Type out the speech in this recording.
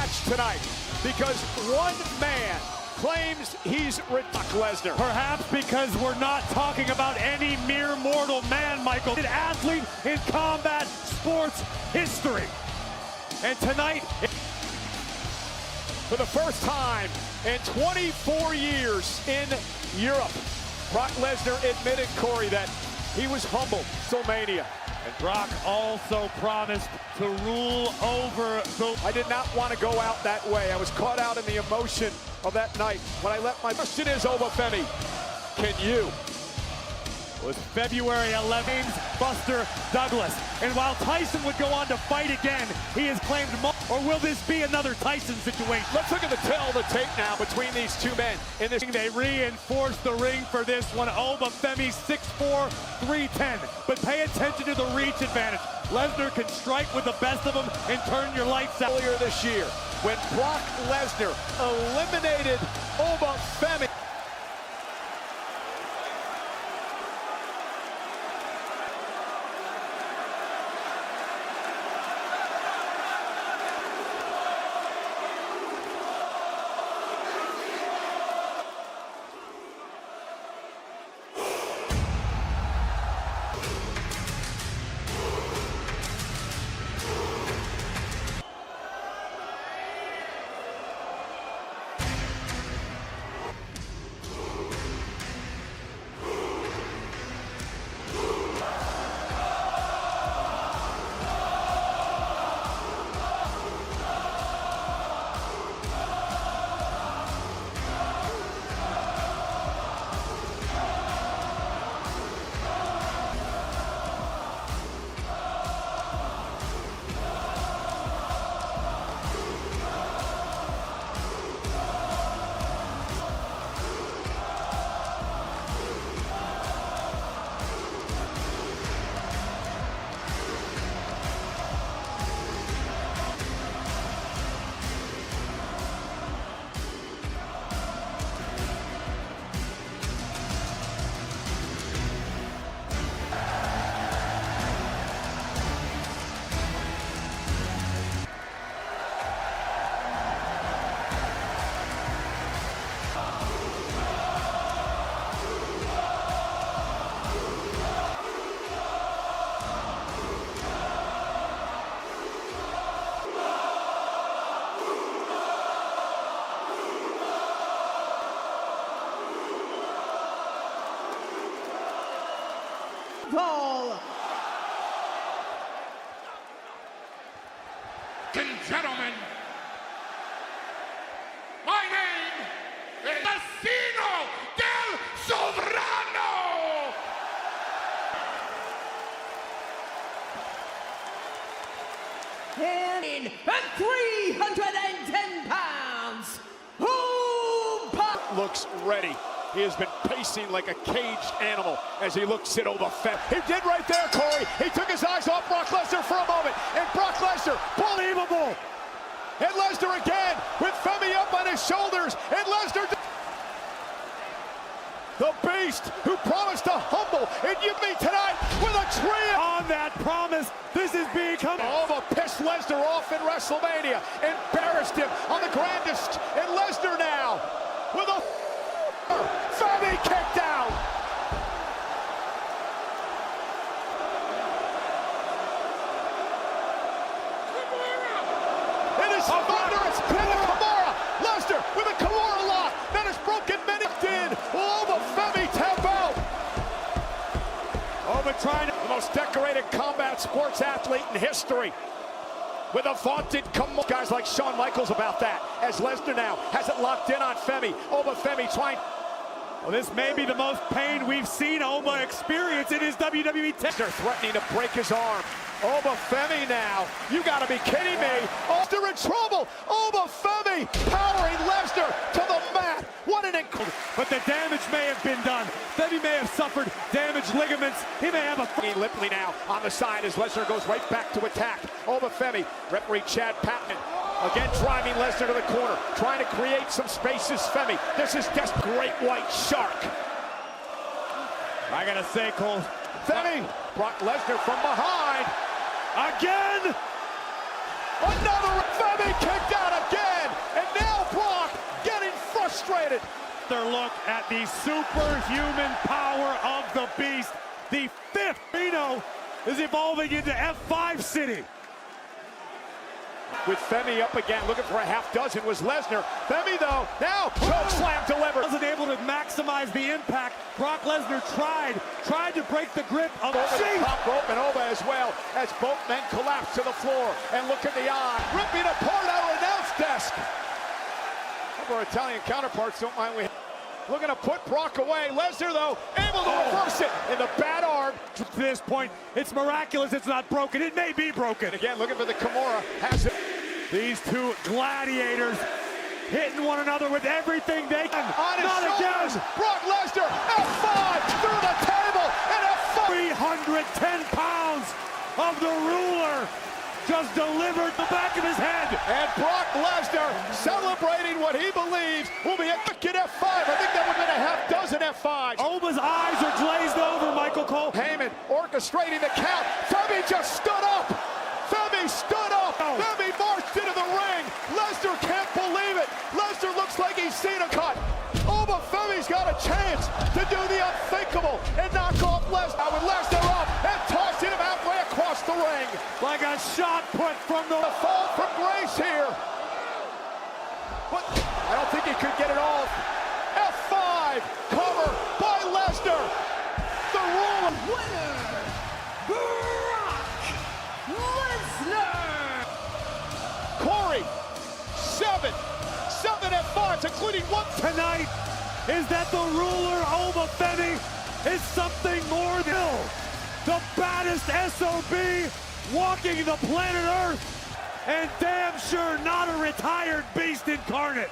match tonight because one man claims he's Brock Lesnar. Perhaps because we're not talking about any mere mortal man, Michael. An athlete in combat sports history. And tonight, for the first time in 24 years in Europe, Brock Lesnar admitted, Corey, that he was humbled. WrestleMania. And Brock also promised to rule over the... I did not want to go out that way. I was caught out in the emotion of that night when I let my... Question is, Femi, can you? It was February 11th, Buster Douglas. And while Tyson would go on to fight again, he has claimed... Or will this be another Tyson situation? Let's look at the tape now between these two men. In this, they reinforced the ring for this one. Femi 6'4", 310. But pay attention to the reach advantage. Lesnar can strike with the best of them and turn your lights out. Earlier this year, when Brock Lesnar eliminated Femi. Ladies and gentlemen, my name is Destino del Sovrano! And at 310 pounds, looks ready. He has been pacing like a caged animal as he looks at Femi. He did right there, Corey. He took his eyes off Brock Lesnar for a moment, and Brock Lesnar, believable. And Lesnar again with Femi up on his shoulders, and Lesnar, the beast who promised to humble and give me tonight with a trio. On that promise, this is becoming... Pissed Lesnar off in WrestleMania, embarrassed him on the grandest, and Lesnar now with a Femi kicked out. It is thunderous in the Kimura. Lesnar with a Kimura lock that has broken many. Femi tap out. trying to... The most decorated combat sports athlete in history. With a vaunted guys like Shawn Michaels about that, as Lesnar now has it locked in on Femi. Femi trying. Well, this may be the most pain we've seen Oba experience in his WWE Lesnar threatening to break his arm. Femi now. You gotta be kidding me. Lesnar in trouble. Femi powering Lesnar to the mat. What an incredible. But the damage may have been done. Femi may have suffered damaged ligaments. He may have a... Limply now on the side as Lesnar goes right back to attack. Femi, referee Chad Patton. Again, driving Lesnar to the corner, trying to create some spaces. Femi, this is just great white shark. I gotta say, Cole. Femi, Brock Lesnar from behind. Again! Another Femi kicked out again. excited. Their look at the superhuman power of the beast. The fifth Reno is evolving into F5 City. With Femi up again, looking for a half dozen was Lesnar. Femi though, now choke slam delivered. Wasn't able to maximize the impact. Brock Lesnar tried to break the grip of Over the top rope and over as well as both men collapse to the floor. And look at the eye, ripping apart our announce desk. Our Italian counterparts don't mind we looking to put Brock away. Lesnar though, able to reverse it in the bad arm. To this point, it's miraculous it's not broken. It may be broken. And again, looking for the Kimura, has it. These two gladiators hitting one another with everything they can. On his Not shoulders, again. Brock Lesnar, F5 through the table, and F5. 310 pounds of the ruler just delivered the back of his head. And Brock Lesnar celebrating what he believes will be a wicked F5. I think that would have been a half dozen F5s. Oba's eyes are glazed over, Michael Cole. Heyman orchestrating the count. Femi just stood up. Femi stood up. Femi marched into the ring. Lesnar can't believe it. Lesnar looks like he's seen a cut. Oba Femi's got a chance to do the unthinkable and knock off Lesnar. With Lesnar up and tossing him halfway across the ring. Like a shot put from the Fall from grace here. But I don't think he could get it off. F5 cover by Lesnar. The rule. Winner, Brock Lesnar. Corey, seven F5s, including one. tonight is that the ruler Oba Femi is something more than the baddest SOB walking the planet Earth, and damn sure not a retired beast incarnate.